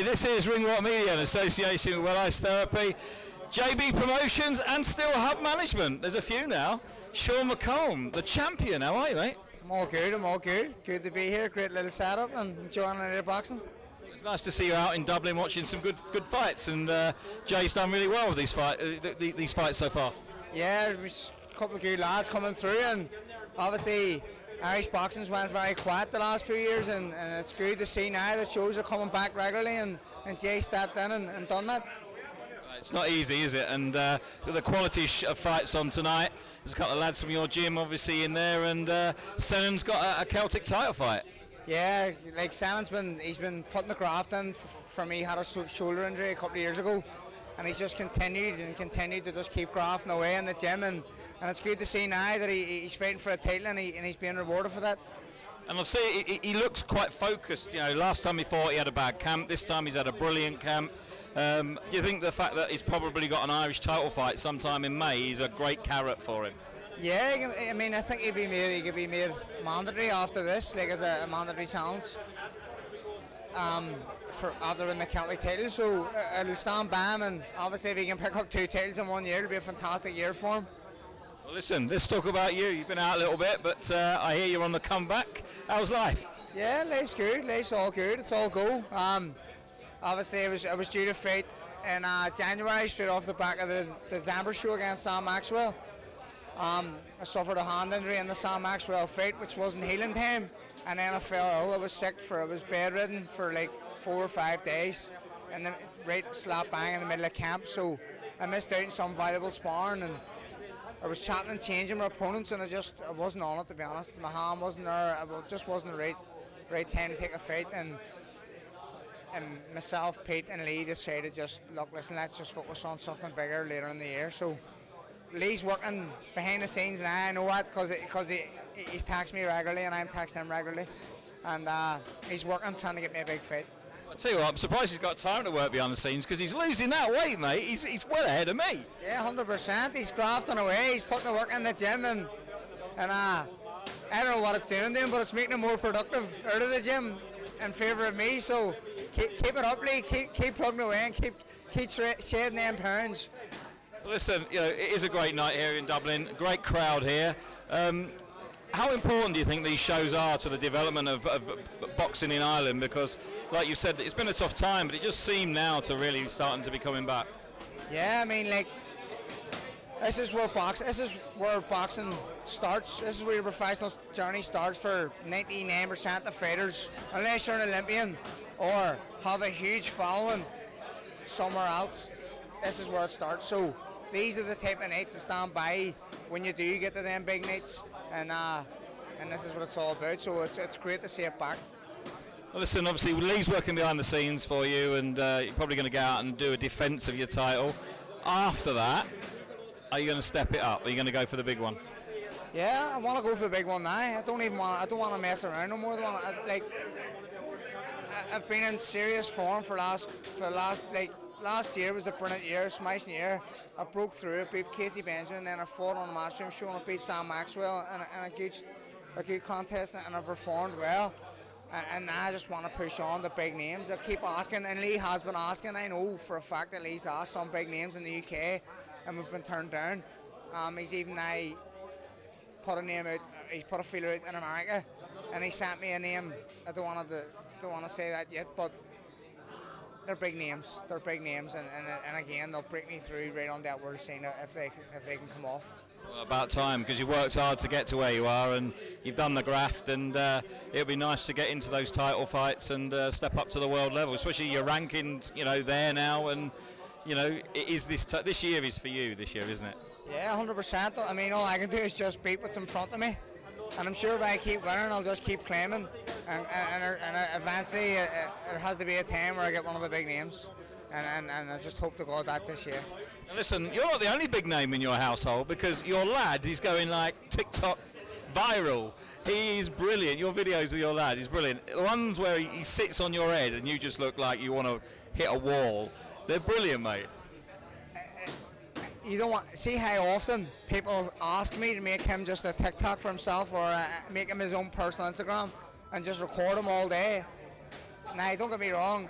Hi, this is Ringwalk Media in association with Well Ice Therapy, JB Promotions and Steel Hub Management. There's a few now. Sean McComb, the champion. How are you, mate? I'm all good. Good to be here. Great little setup and enjoying a little boxing. It's nice to see you out in Dublin watching some good fights, and Jay's done really well with these fights so far. Yeah, there's a couple of good lads coming through, and obviously Irish boxing's went very quiet the last few years, and it's good to see now that shows are coming back regularly, and Jay stepped in and done that. It's not easy, is it? And the quality of fights on tonight. There's a couple of lads from your gym obviously in there, and Sennon's got a Celtic title fight. Yeah, like Sennon's he's been putting the graft in for me. He had a shoulder injury a couple of years ago, and he's just continued to just keep grafting away in the gym, and it's good to see now that he's fighting for a title, and he's being rewarded for that. And I'll say he looks quite focused. You know, last time he fought he had a bad camp. This time he's had a brilliant camp. Do you think the fact that he's probably got an Irish title fight sometime in May is a great carrot for him? Yeah, I mean, I think he could be made mandatory after this, like as a mandatory challenge for after winning the Celtic title. So it'll stand by him, and obviously if he can pick up 2 titles in 1 year, it'll be a fantastic year for him. Well, listen, let's talk about you. You've been out a little bit, but I hear you're on the comeback. How's life? Yeah, life's good. Life's all good. It's all go. Obviously, I was due to fight in January, straight off the back of the Zamber show against Sam Maxwell. I suffered a hand injury in the Sam Maxwell fight, which wasn't healing time, and then I fell ill. I was bedridden for like 4 or 5 days, and then right slap bang in the middle of camp. So I missed out on some valuable sparring, and I was chatting and changing my opponents, and I wasn't on it, to be honest. My hand wasn't there. It just wasn't the right time to take a fight, and myself, Pete and Lee decided listen, let's just focus on something bigger later in the year. So Lee's working behind the scenes now. I know that because he's texting me regularly, and I'm texting him regularly, and he's working trying to get me a big fight. I tell you what, I'm surprised he's got time to work behind the scenes, because he's losing that weight, mate. He's well ahead of me. Yeah, 100%. He's grafting away. He's putting the work in the gym, and I don't know what it's doing to him, but it's making him more productive out of the gym in favour of me. So keep it up, Lee. Keep plugging away and keep shedding them pounds. Listen, you know, it is a great night here in Dublin. Great crowd here. How important do you think these shows are to the development of boxing in Ireland? Because, like you said, it's been a tough time, but it just seemed now to really starting to be coming back. Yeah, I mean, like, this is where boxing starts. This is where your professional journey starts for 99% of fighters, unless you're an Olympian or have a huge following somewhere else. This is where it starts. So these are the type of nights to stand by when you do get to them big nights, and this is what it's all about. So it's great to see it back. Well, listen, obviously Lee's working behind the scenes for you, and you're probably going to go out and do a defence of your title. After that, are you going to step it up? Are you going to go for the big one? Yeah, I want to go for the big one now. I don't want to mess around no more. I've been in serious form for the last year was a brilliant year, smashing year. I broke through, beat Casey Benjamin, then I fought on the Matchroom show and I beat Sam Maxwell in a good contest, and I performed well. And now I just want to push on the big names. I keep asking, and Lee has been asking. I know for a fact that Lee's asked some big names in the UK, and we've been turned down. He's even now put a name out. He's put a feeler out in America, and he sent me a name. I don't want to say that yet, but they're big names. They're big names, and again, they'll break me through right on that world scene if they can come off. Well, about time, because you've worked hard to get to where you are, and you've done the graft, and it'll be nice to get into those title fights and step up to the world level, especially your rankings, you know, there now, and you know, it is this year is for you. This year, isn't it? Yeah, 100%. I mean, all I can do is just beat what's in front of me, and I'm sure if I keep winning, I'll just keep claiming, and eventually there has to be a time where I get one of the big names, and I just hope to God that's this year. And listen, you're not the only big name in your household, because your lad is going like TikTok viral. He is brilliant. Your videos of your lad is brilliant. The ones where he sits on your head and you just look like you want to hit a wall, they're brilliant, mate. You don't want see how often people ask me to make him just a TikTok for himself, or make him his own personal Instagram and just record him all day. Now, don't get me wrong,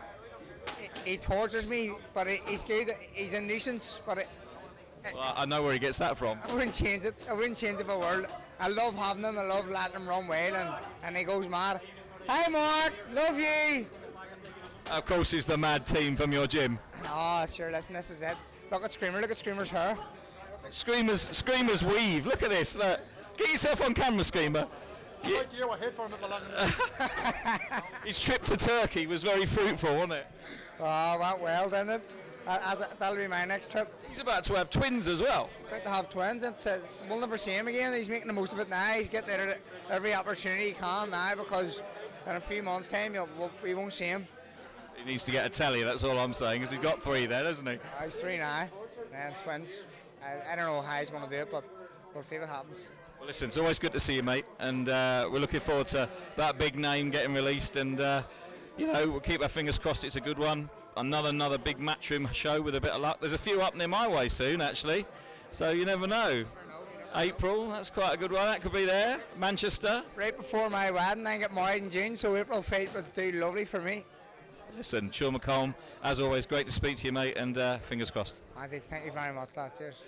he tortures me, but he's good. He's a nuisance, but Well, I know where he gets that from. I wouldn't change it. I wouldn't change it for the world. I love having him. I love letting him run wild, and he goes mad. Hi, Mark. Love you. Of course, he's the mad team from your gym. Oh, sure. Listen, this is it. Look at Screamer. Look at Screamer's hair. Screamer's weave. Look at this. Look. Get yourself on camera, Screamer. His trip to Turkey was very fruitful, wasn't it? Oh, went well, didn't it? That'll be my next trip. He's about to have twins as well. About to have twins. We'll never see him again. He's making the most of it now. He's getting every opportunity he can now, because in a few months' time we won't see him. He needs to get a telly, that's all I'm saying, because he's got 3 there, doesn't he? He's 3 now, and twins. I don't know how he's going to do it, but we'll see what happens. Well, listen, it's always good to see you, mate, and we're looking forward to that big name getting released, and we'll keep our fingers crossed it's a good one. Another big Matchroom show with a bit of luck. There's a few up near my way soon, actually, so you never know. April, that's quite a good one. That could be there. Manchester. Right before my wedding, I get married in June, so April fight would do lovely for me. Listen, Sean McComb, as always, great to speak to you, mate, and fingers crossed. Thank you very much, lads. Cheers.